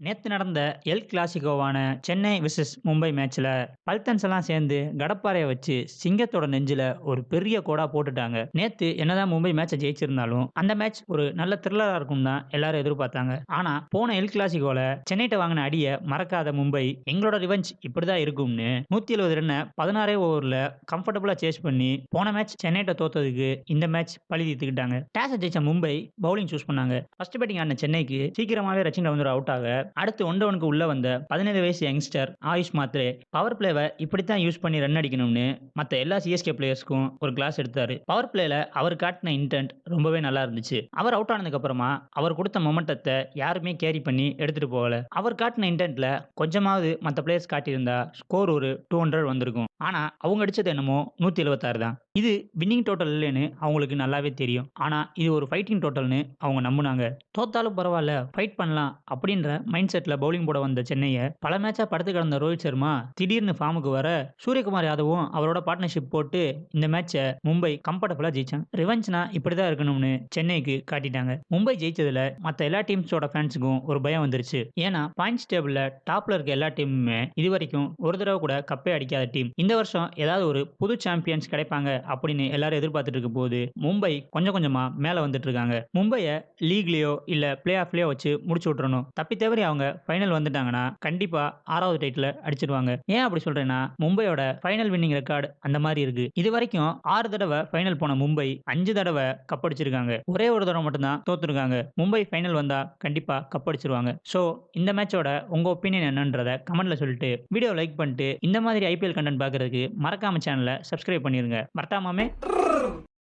நேத்து நடந்த L கிளாசிகோவான Chennai versus Mumbai மேட்ச்ல பல்தன்ஸ் எல்லாம் சேர்ந்து கடப்பாறைய வச்சு சிங்கத்தோட நெஞ்சில ஒரு பெரிய கோடா போட்டுட்டாங்க. நேத்து என்னதான் மும்பை மேட்சை ஜெயிச்சிருந்தாலும் அந்த மேட்ச் ஒரு நல்ல த்ரில்லரா இருக்கும் தான் எல்லாரும் எதிர்பார்த்தாங்க. ஆனா போன எல் கிளாசிகோல சென்னைட்ட வாங்கின அடிய மறக்காத மும்பை எங்களோட ரிவெஞ்ச் இப்படிதான் இருக்கும்னு 170 ரன்னை 16 ஓவர்ல கம்ஃபர்டபுளா சேஸ் பண்ணி போன மேட்ச் சென்னைட்ட தோத்ததுக்கு இந்த மேட்ச் பழி தீர்த்துக்கிட்டாங்க. டாஸ் ஜெயிச்ச மும்பை பவுலிங் சூஸ் பண்ணாங்க. ஃபர்ஸ்ட் பேட்டிங் ஆடின சென்னைக்கு சீக்கிரமாவே ரச்சின் ரவீந்திரா அவுட் ஆக அடுத்து ஒன் டவுனுக்கு உள்ள வந்த 17 வயசு யங்ஸ்டர் ஆயுஷ் மாத்ரே பவர் பிளேவை இப்படித்தான் யூஸ் பண்ணி ரன் அடிக்கணும்னு மற்ற எல்லா சிஎஸ்கே பிளேயர்ஸ்க்கும் ஒரு கிளாஸ் எடுத்தாரு. பவர் பிளேல அவர் காட்டின இன்டென்ட் ரொம்பவே நல்லா இருந்துச்சு. அவர் அவுட் ஆனதுக்கு அப்புறமா அவர் கொடுத்த மொமெண்டத்தை யாருமே கேரி பண்ணி எடுத்துட்டு போகல. அவர் காட்டின இன்டென்ட்ல கொஞ்சமாவது மற்ற பிளேயர்ஸ் காட்டியிருந்தா ஸ்கோர் ஒரு 200 வந்திருக்கும். ஆனா அவங்க அடிச்சது என்னமோ 176 தான். இது வின்னிங் டோட்டல் இல்லைன்னு அவங்களுக்கு நல்லாவே தெரியும். ஆனா இது ஒரு ஃபைட்டிங் டோட்டல்னு அவங்க நம்புனாங்க. தோத்தாலும் பரவாயில்ல, ஃபைட் பண்ணலாம் அப்படின்ற மைண்ட் செட்ல பவுலிங் போட வந்த சென்னையை பல மேட்சா படுத்து கிடந்த ரோஹித் சர்மா திடீர்னு ஃபார்முக்கு வர சூரியகுமார் யாதவும் அவரோட பார்ட்னர்ஷிப் போட்டு இந்த மேட்சை மும்பை கம்ஃபர்டபுளா ஜெயிச்சாங்க. ரிவெஞ்ச்னா இப்படிதான் இருக்கணும்னு சென்னைக்கு காட்டிட்டாங்க. மும்பை ஜெயிச்சதுல மற்ற எல்லா டீம்ஸோட ஃபேன்ஸுக்கும் ஒரு பயம் வந்துருச்சு. ஏன்னா பாயிண்ட்ஸ் டேபிள்ல டாப்ல இருக்க எல்லா டீமுமே இது வரைக்கும் ஒரு தடவை கூட கப்பே அடிக்காத டீம். இந்த வருஷம் ஏதாவது ஒரு புது சாம்பியன்ஸ் கிடைப்பாங்க அப்படின்னு எல்லாரும் எதிர்பார்த்துட்டு இருக்க போது மும்பை கொஞ்சம் கொஞ்சமா மேல வந்துட்டு இருக்காங்க. மும்பையை லீக்லயோ இல்ல பிளே ஆஃப்லயோ வச்சு முடிச்சு விட்டுறணும். தப்பி தவறி அவங்க ஃபைனல் வந்துட்டாங்கன்னா கண்டிப்பா 6வது டைட்டில் அடிச்சிடுவாங்க. ஏன் அப்படி சொல்றேன்னா மும்பையோட ஃபைனல் வின்னிங் ரெக்கார்டு அந்த மாதிரி இருக்கு. இது வரைக்கும் 6 தடவை ஃபைனல் போன மும்பை 5 தடவை கப் அடிச்சிருக்காங்க. ஒரே ஒரு தடவை மட்டும் தான் தோத்துருக்காங்க. மும்பை ஃபைனல் வந்தா கண்டிப்பா கப் அடிச்சிருவாங்க. சோ இந்த மேட்சோட உங்க ஒப்பீனியன் என்னன்றத கமெண்ட்ல சொல்லிட்டு வீடியோ லைக் பண்ணிட்டு இந்த மாதிரி ஐபிஎல் கண்டென்ட் பார்க்கறதுக்கு மறக்காம சேனலை சப்ஸ்கிரைப் பண்ணிருங்க. மறக்காம